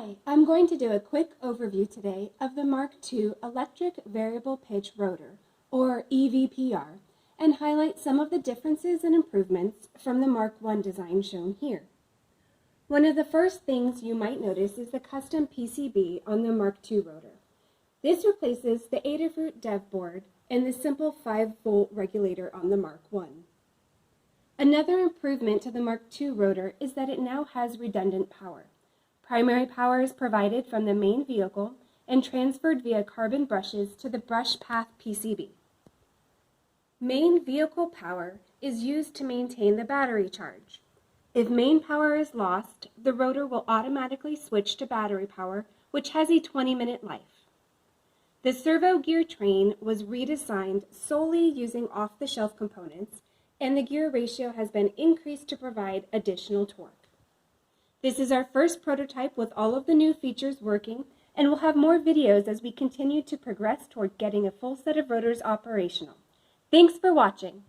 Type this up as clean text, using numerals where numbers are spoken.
Hi, I'm going to do a quick overview today of the Mark II Electric Variable Pitch Rotor, or EVPR, and highlight some of the differences and improvements from the Mark I design shown here. One of the first things you might notice is the custom PCB on the Mark II rotor. This replaces the Adafruit dev board and the simple 5-volt regulator on the Mark I. Another improvement to the Mark II rotor is that it now has redundant power. Primary power is provided from the main vehicle and transferred via carbon brushes to the brush path PCB. Main vehicle power is used to maintain the battery charge. If main power is lost, the rotor will automatically switch to battery power, which has a 20-minute life. The servo gear train was redesigned solely using off-the-shelf components, and the gear ratio has been increased to provide additional torque. This is our first prototype with all of the new features working, and we'll have more videos as we continue to progress toward getting a full set of rotors operational. Thanks for watching.